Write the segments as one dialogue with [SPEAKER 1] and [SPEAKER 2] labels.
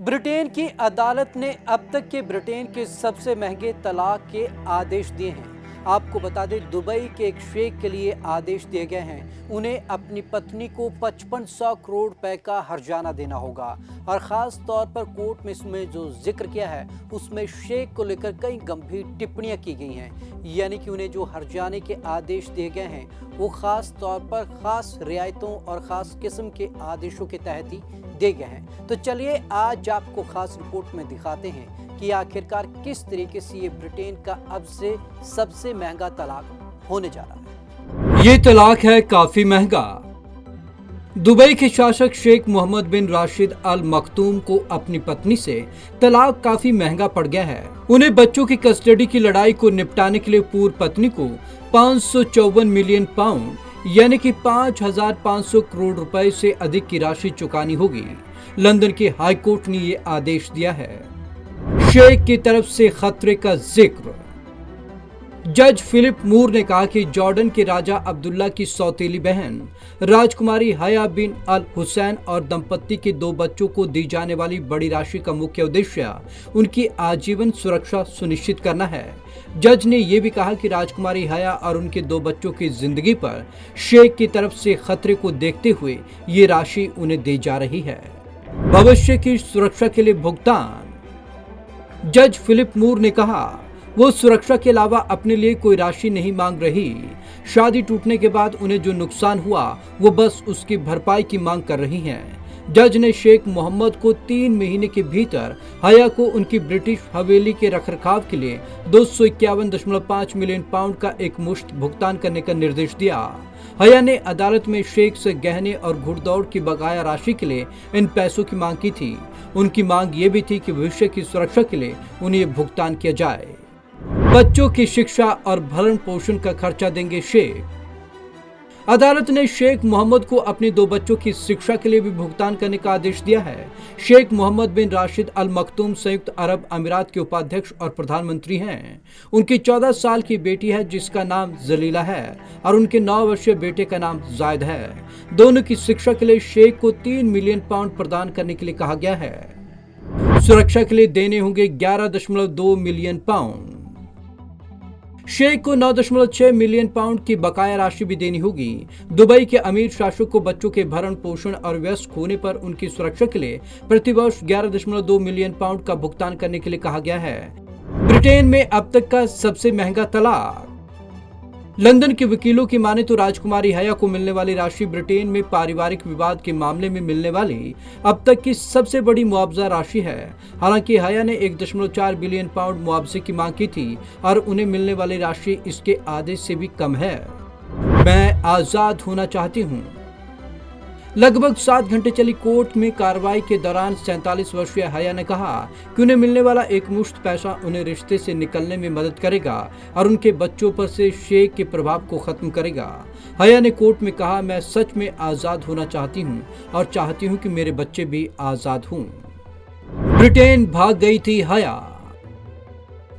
[SPEAKER 1] Britain की अदालत ने अब तक के ब्रिटेन के सबसे महंगे तलाक के आदेश दिए हैं। आपको बता दें, दुबई के एक शेख के लिए आदेश दिए गए हैं। उन्हें अपनी पत्नी को 5500 करोड़ रुपए का हर्जाना देना होगा और ख़ास तौर पर कोर्ट में इसमें जो जिक्र किया है उसमें शेख को लेकर कई गंभीर टिप्पणियां की गई हैं। यानी कि उन्हें जो हर्जाने के आदेश दिए गए हैं वो ख़ास तौर पर ख़ास रियायतों और ख़ास किस्म के आदेशों के तहत ही दिए गए हैं। तो चलिए आज आपको ख़ास रिपोर्ट में दिखाते हैं कि आखिरकार किस तरीके से ये ब्रिटेन का अब से सबसे महंगा तलाक होने जा रहा है।
[SPEAKER 2] ये तलाक है काफी महंगा। दुबई के शासक शेख मोहम्मद बिन राशिद अल मखतूम को अपनी पत्नी से तलाक काफी महंगा पड़ गया है। उन्हें बच्चों की कस्टडी की लड़ाई को निपटाने के लिए पूर्व पत्नी को 554 मिलियन पाउंड यानी कि 5500 करोड़ रुपए से अधिक की राशि चुकानी होगी। लंदन की हाई कोर्ट ने ये आदेश दिया है। शेख की तरफ से खतरे का जिक्र। जज फिलिप मूर ने कहा कि जॉर्डन के राजा अब्दुल्ला की सौतेली बहन राजकुमारी हया बिन अल हुसैन और दंपत्ति के 2 बच्चों को दी जाने वाली बड़ी राशि का मुख्य उद्देश्य उनकी आजीवन सुरक्षा सुनिश्चित करना है। जज ने यह भी कहा कि राजकुमारी हया और उनके 2 बच्चों की जिंदगी पर शेख की तरफ से खतरे को देखते हुए ये राशि उन्हें दी जा रही है। भविष्य की सुरक्षा के लिए भुगतान। जज फिलिप मूर ने कहा वो सुरक्षा के अलावा अपने लिए कोई राशि नहीं मांग रही। शादी टूटने के बाद उन्हें जो नुकसान हुआ वो बस उसकी भरपाई की मांग कर रही हैं। जज ने शेख मोहम्मद को 3 महीने के भीतर हया को उनकी ब्रिटिश हवेली के रखरखाव के लिए 251.5 मिलियन पाउंड का एक मुश्त भुगतान करने का निर्देश दिया। हया ने अदालत में शेख से गहने और घुड़दौड़ की बकाया राशि के लिए इन पैसों की मांग की थी। उनकी मांग ये भी थी कि भविष्य की सुरक्षा के लिए उन्हें भुगतान किया जाए। बच्चों की शिक्षा और भरण पोषण का खर्चा देंगे शेख। अदालत ने शेख मोहम्मद को अपने 2 बच्चों की शिक्षा के लिए भी भुगतान करने का आदेश दिया है। शेख मोहम्मद बिन राशिद अल मखतूम संयुक्त अरब अमीरात के उपाध्यक्ष और प्रधानमंत्री हैं। उनकी 14 साल की बेटी है जिसका नाम जलीला है और उनके 9 वर्षीय बेटे का नाम जायद है। दोनों की शिक्षा के लिए शेख को 3 मिलियन पाउंड प्रदान करने के लिए कहा गया है। सुरक्षा के लिए देने होंगे 11.2 मिलियन पाउंड। शेख को 9.6 मिलियन पाउंड की बकाया राशि भी देनी होगी। दुबई के अमीर शासक को बच्चों के भरण पोषण और वयस्क होने पर उनकी सुरक्षा के लिए प्रतिवर्ष 11.2 मिलियन पाउंड का भुगतान करने के लिए कहा गया है। ब्रिटेन में अब तक का सबसे महंगा तलाक। लंदन के वकीलों की माने तो राजकुमारी हया को मिलने वाली राशि ब्रिटेन में पारिवारिक विवाद के मामले में मिलने वाली अब तक की सबसे बड़ी मुआवजा राशि है। हालांकि हया ने 1.4 बिलियन पाउंड मुआवजे की मांग की थी और उन्हें मिलने वाली राशि इसके आधे से भी कम है। मैं आजाद होना चाहती हूँ। लगभग 7 घंटे चली कोर्ट में कार्रवाई के दौरान 47 वर्षीय हया ने कहा कि उन्हें मिलने वाला एक मुश्त पैसा उन्हें रिश्ते से निकलने में मदद करेगा और उनके बच्चों पर से शेख के प्रभाव को खत्म करेगा। हया ने कोर्ट में कहा, मैं सच में आजाद होना चाहती हूँ और चाहती हूँ कि मेरे बच्चे भी आजाद हों। ब्रिटेन भाग गई थी हया।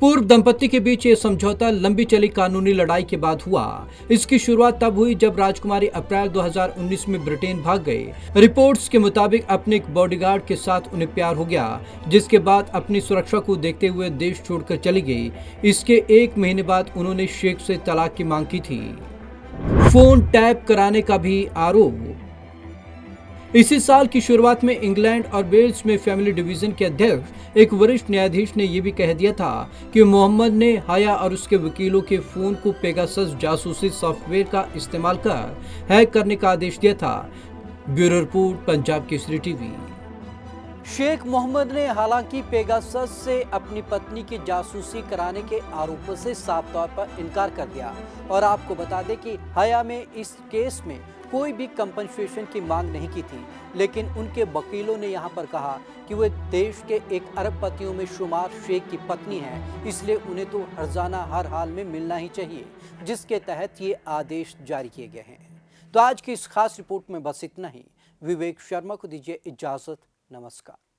[SPEAKER 2] पूर्व दंपत्ति के बीच ये समझौता लंबी चली कानूनी लड़ाई के बाद हुआ। इसकी शुरुआत तब हुई जब राजकुमारी अप्रैल 2019 में ब्रिटेन भाग गए। रिपोर्ट्स के मुताबिक अपने एक बॉडीगार्ड के साथ उन्हें प्यार हो गया, जिसके बाद अपनी सुरक्षा को देखते हुए देश छोड़कर चली गई। इसके 1 महीने बाद उन्होंने शेख से तलाक की मांग की थी। फोन टैप कराने का भी आरोप। इसी साल की शुरुआत में इंग्लैंड और वेल्स में फैमिली डिवीजन के अध्यक्ष एक वरिष्ठ न्यायाधीश ने यह भी कह दिया था कि मोहम्मद ने हया और उसके वकीलों के फोन को पेगासस जासूसी सॉफ्टवेयर का इस्तेमाल कर हैक करने का आदेश दिया था। Bureau report, Punjab Kesari TV.
[SPEAKER 1] Sheikh Mohammed ने हालांकि पेगासस से अपनी पत्नी की जासूसी कराने के आरोपों से साफ तौर पर इनकार कर दिया और आपको बता दें कि हया में इस केस में कोई भी कंपनसेशन की मांग नहीं की थी, लेकिन उनके वकीलों ने यहां पर कहा कि वे देश के एक अरबपतियों में शुमार शेख की पत्नी हैं, इसलिए उन्हें तो हर्जाना हर हाल में मिलना ही चाहिए, जिसके तहत ये आदेश जारी किए गए हैं। तो आज की इस खास रिपोर्ट में बस इतना ही। विवेक शर्मा को दीजिए इजाजत। नमस्कार।